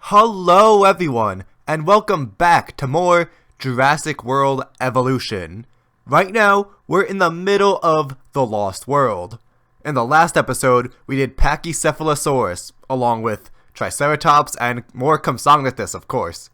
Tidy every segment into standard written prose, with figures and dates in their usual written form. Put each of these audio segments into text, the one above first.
Hello everyone, and welcome back to more Jurassic World Evolution. Right now, we're in the middle of the Lost World. In the last episode, we did Pachycephalosaurus, along with Triceratops and more Compsognathus, of course.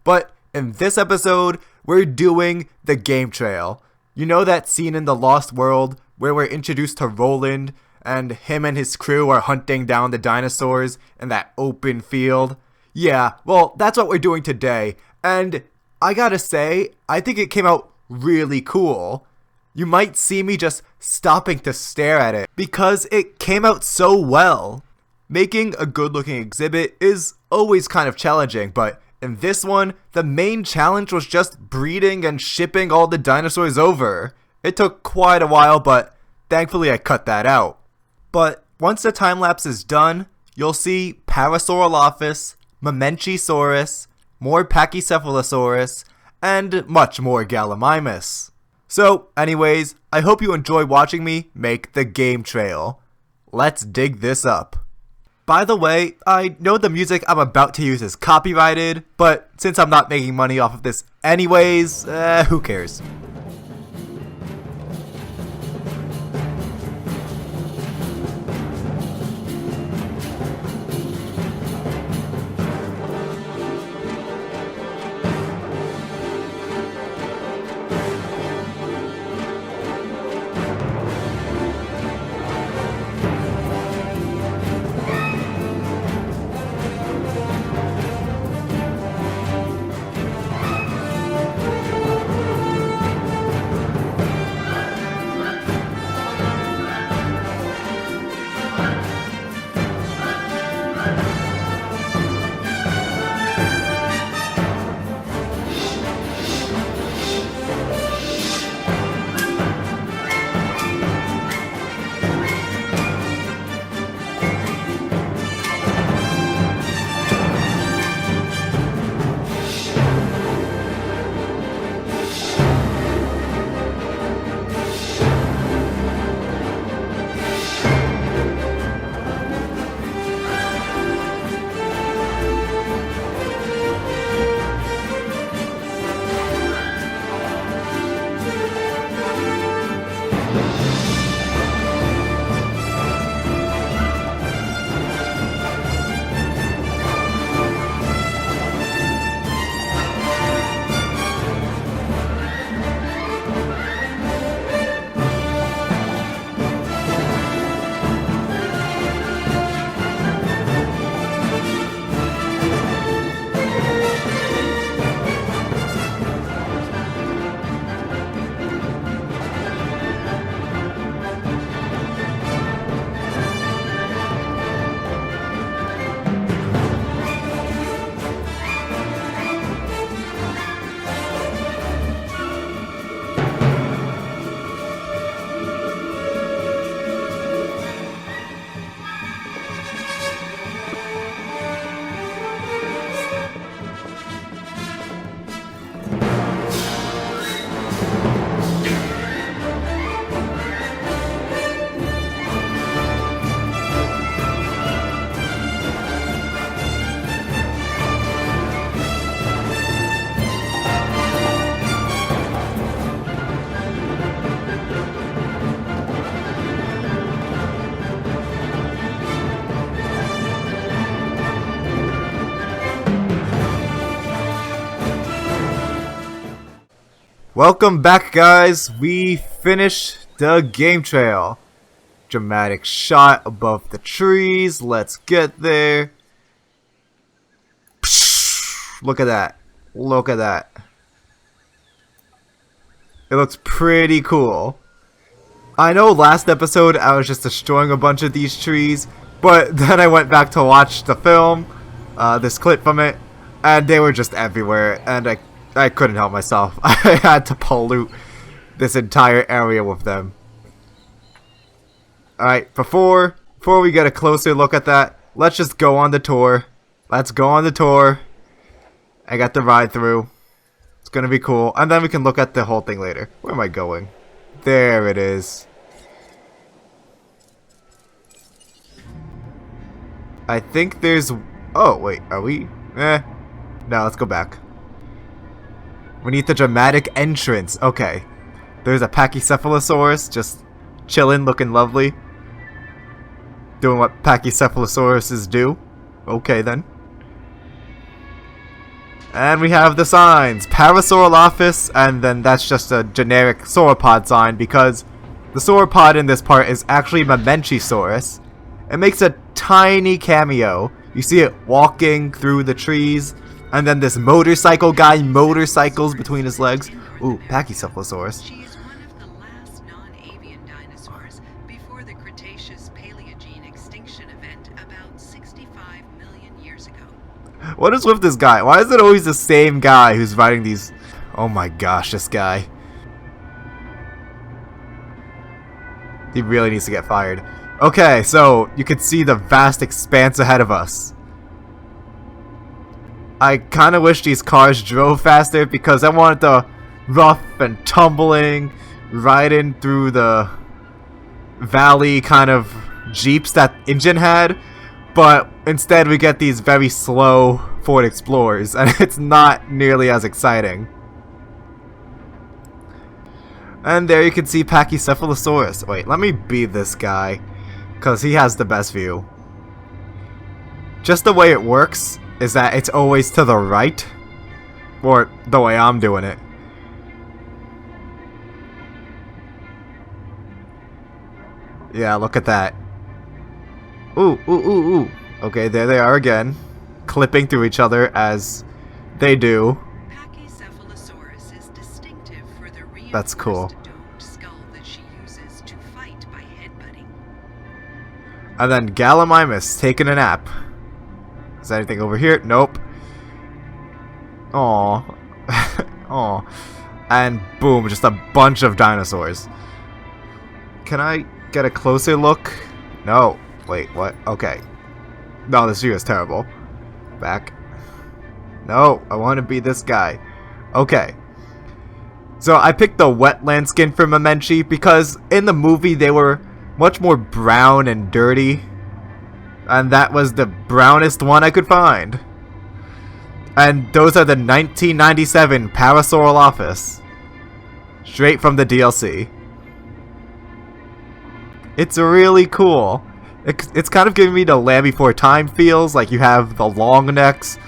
But in this episode, we're doing the game trail. You know that scene in the Lost World where we're introduced to Roland, and him and his crew are hunting down the dinosaurs in that open field? Yeah, well, that's what we're doing today, and I gotta say, I think it came out really cool. You might see me just stopping to stare at it, because it came out so well. Making a good-looking exhibit is always kind of challenging, but in this one, the main challenge was just breeding and shipping all the dinosaurs over. It took quite a while, but thankfully I cut that out. But once the time-lapse is done, you'll see Parasaurolophus, Mamenchisaurus, more Pachycephalosaurus, and much more Gallimimus. So, anyways, I hope you enjoy watching me make the game trail. Let's dig this up. By the way, I know the music I'm about to use is copyrighted, but since I'm not making money off of this anyways, who cares? Welcome back, guys. We finished the game trail. Dramatic shot above the trees. Let's get there. Look at that. Look at that. It looks pretty cool. I know last episode I was just destroying a bunch of these trees, but then I went back to watch the film, this clip from it, and they were just everywhere, and I couldn't help myself. I had to pollute this entire area with them. Alright, before we get a closer look at that, let's just go on the tour. Let's go on the tour. I got the ride through. It's gonna be cool. And then we can look at the whole thing later. Where am I going? There it is. I think there's... Oh, wait. Are we No, let's go back. We need the dramatic entrance. Okay. There's a Pachycephalosaurus just chilling, looking lovely. Doing what Pachycephalosauruses do. Okay, then. And we have the signs. Parasaurolophus, and then that's just a generic sauropod sign because the sauropod in this part is actually Mamenchisaurus. It makes a tiny cameo. You see it walking through the trees, and then this motorcycle guy motorcycles between his legs. Ooh, Pachycephalosaurus. She is one of the last non-avian dinosaurs before the Cretaceous Paleogene extinction event about 65 million years ago. What is with this guy? Why is it always the same guy who's writing these? Oh my gosh, this guy. He really needs to get fired. Okay, so you can see the vast expanse ahead of us. I kind of wish these cars drove faster because I wanted the rough and tumbling, riding through the valley kind of jeeps that InGen had, but instead we get these very slow Ford Explorers, and it's not nearly as exciting. And there you can see Pachycephalosaurus. Wait, let me be this guy, because he has the best view. Just the way it works is that it's always to the right, or the way I'm doing it. Yeah, look at that. Ooh, ooh, ooh, ooh. Okay, there they are again, clipping through each other as they do. Pachycephalosaurus is distinctive for the reinforced That's cool. domed skull that she uses to fight by headbutting. And then Gallimimus taking a nap. Is there anything over here? Nope. Aww. Aww. And boom, just a bunch of dinosaurs. Can I get a closer look? No. Wait, what? Okay. No, this view is terrible. Back. No, I want to be this guy. Okay. So I picked the wetland skin for Mamenchi because in the movie they were much more brown and dirty. And that was the brownest one I could find. And those are the 1997 Parasaurolophus. Straight from the DLC. It's really cool. It's kind of giving me the Land Before Time feels, like you have the long necks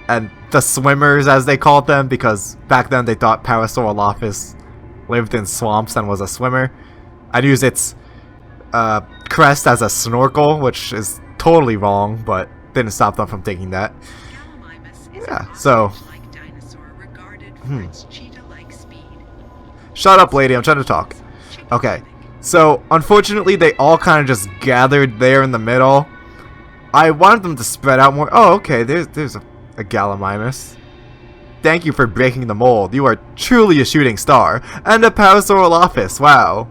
and the swimmers as they called them, because back then they thought Parasaurolophus lived in swamps and was a swimmer. I'd use its crest as a snorkel, which is totally wrong, but didn't stop them from thinking that. Yeah, so Dinosaur regarded for its cheetah-like speed. Shut up, lady, I'm trying to talk. Okay, so unfortunately they all kind of just gathered there in the middle. I wanted them to spread out more. Oh, okay, there's a Gallimimus. Thank you for breaking the mold. You are truly a shooting star. And a Parasaurolophus, wow.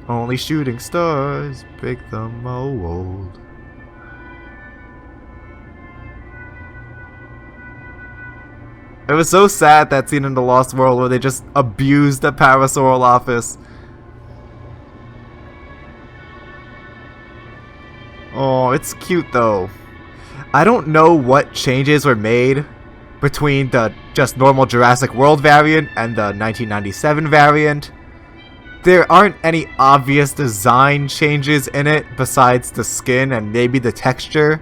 Only shooting stars break the mold. It was so sad, that scene in The Lost World where they just abused the Parasaurolophus. Oh, it's cute though. I don't know what changes were made between the just normal Jurassic World variant and the 1997 variant. There aren't any obvious design changes in it besides the skin and maybe the texture.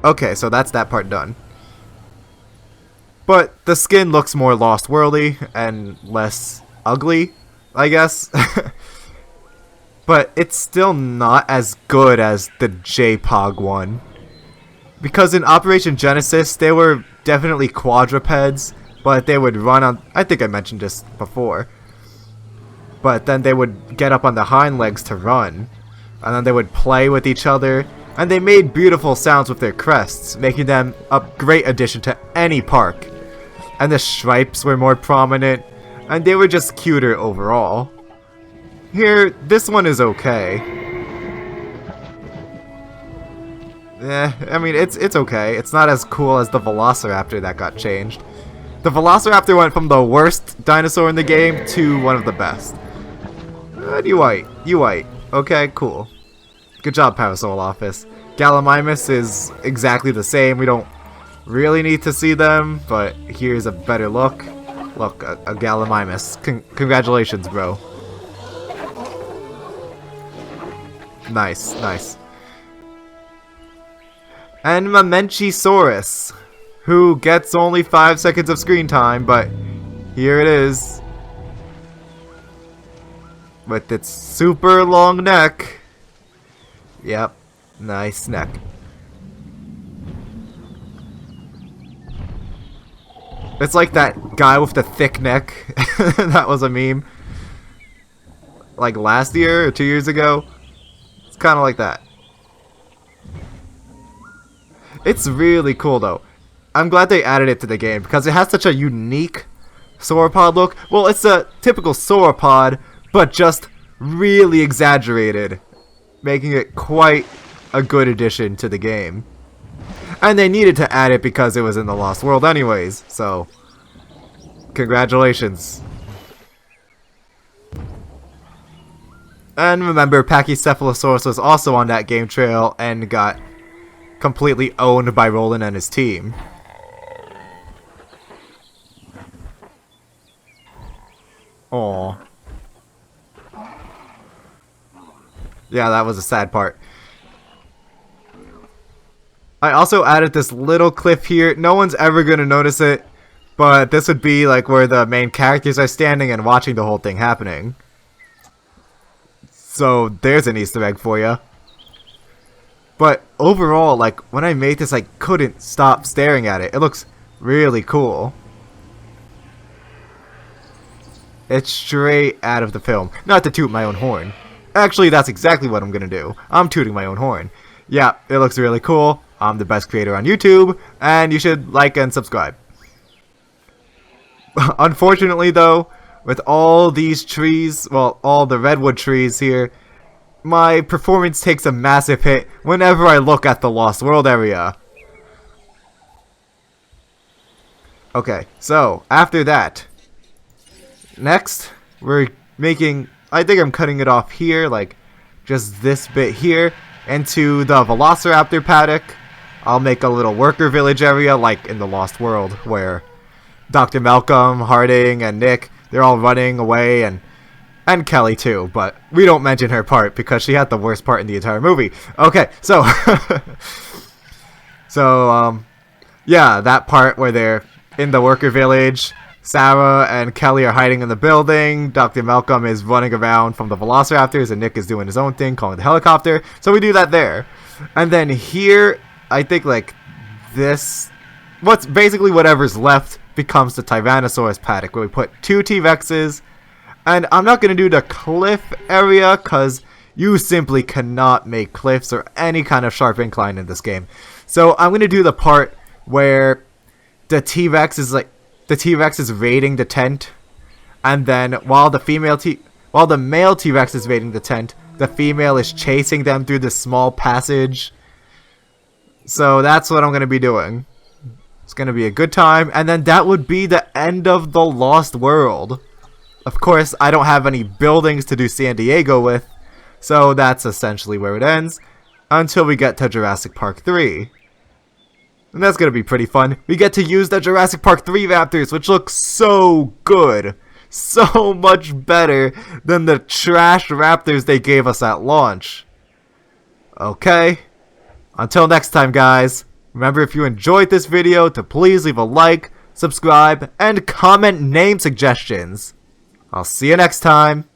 Okay, so that's that part done. But the skin looks more Lost Worldy and less ugly, I guess. But it's still not as good as the JPOG one. Because in Operation Genesis, they were definitely quadrupeds, but they would run on... I think I mentioned this before. But then they would get up on the hind legs to run. And then they would play with each other. And they made beautiful sounds with their crests, making them a great addition to any park. And the stripes were more prominent, and they were just cuter overall. Here, this one is okay. I mean, it's okay. It's not as cool as the Velociraptor that got changed. The Velociraptor went from the worst dinosaur in the game to one of the best. You white. Okay, cool. Good job, Parasaurolophus. Gallimimus is exactly the same. We don't really need to see them, but here's a better look. Look, a Gallimimus. Congratulations, bro. Nice, nice. And Mamenchisaurus, who gets only 5 seconds of screen time, but here it is. With its super long neck. Yep, nice neck. It's like that guy with the thick neck. That was a meme. Like last year or 2 years ago. It's kind of like that. It's really cool though. I'm glad they added it to the game because it has such a unique sauropod look. Well, it's a typical sauropod, but just really exaggerated, making it quite a good addition to the game. And they needed to add it because it was in the Lost World anyways, so congratulations. And remember, Pachycephalosaurus was also on that game trail and got completely owned by Roland and his team. Aww. Yeah, that was a sad part. I also added this little cliff here. No one's ever gonna notice it, but this would be like where the main characters are standing and watching the whole thing happening. So there's an Easter egg for you. But overall, like when I made this, I couldn't stop staring at it. It looks really cool. It's straight out of the film. Not to toot my own horn. Actually, that's exactly what I'm gonna do. I'm tooting my own horn. Yeah, it looks really cool. I'm the best creator on YouTube, and you should like and subscribe. Unfortunately though, with all these trees, well, all the redwood trees here, my performance takes a massive hit whenever I look at the Lost World area. Okay, so after that, next we're making, I think I'm cutting it off here, like just this bit here, into the Velociraptor paddock. I'll make a little worker village area like in the Lost World where Dr. Malcolm, Harding, and Nick, they're all running away, and Kelly too, but we don't mention her part because she had the worst part in the entire movie. Okay, so yeah, that part where they're in the worker village, Sarah and Kelly are hiding in the building, Dr. Malcolm is running around from the Velociraptors, and Nick is doing his own thing, calling the helicopter. So we do that there. And then here, I think like this, what's basically whatever's left becomes the Tyrannosaurus paddock, where we put 2 T-Rexes. And I'm not going to do the cliff area because you simply cannot make cliffs or any kind of sharp incline in this game. So I'm going to do the part where the T-Rex is like, the T-Rex is raiding the tent, and then while the male T-Rex is raiding the tent, the female is chasing them through this small passage. So that's what I'm going to be doing. It's going to be a good time, and then that would be the end of the Lost World. Of course, I don't have any buildings to do San Diego with, so that's essentially where it ends, until we get to Jurassic Park 3. And that's going to be pretty fun. We get to use the Jurassic Park 3 Raptors, which look so good. So much better than the trash Raptors they gave us at launch. Okay. Until next time, guys. Remember, if you enjoyed this video, to please leave a like, subscribe, and comment name suggestions. I'll see you next time.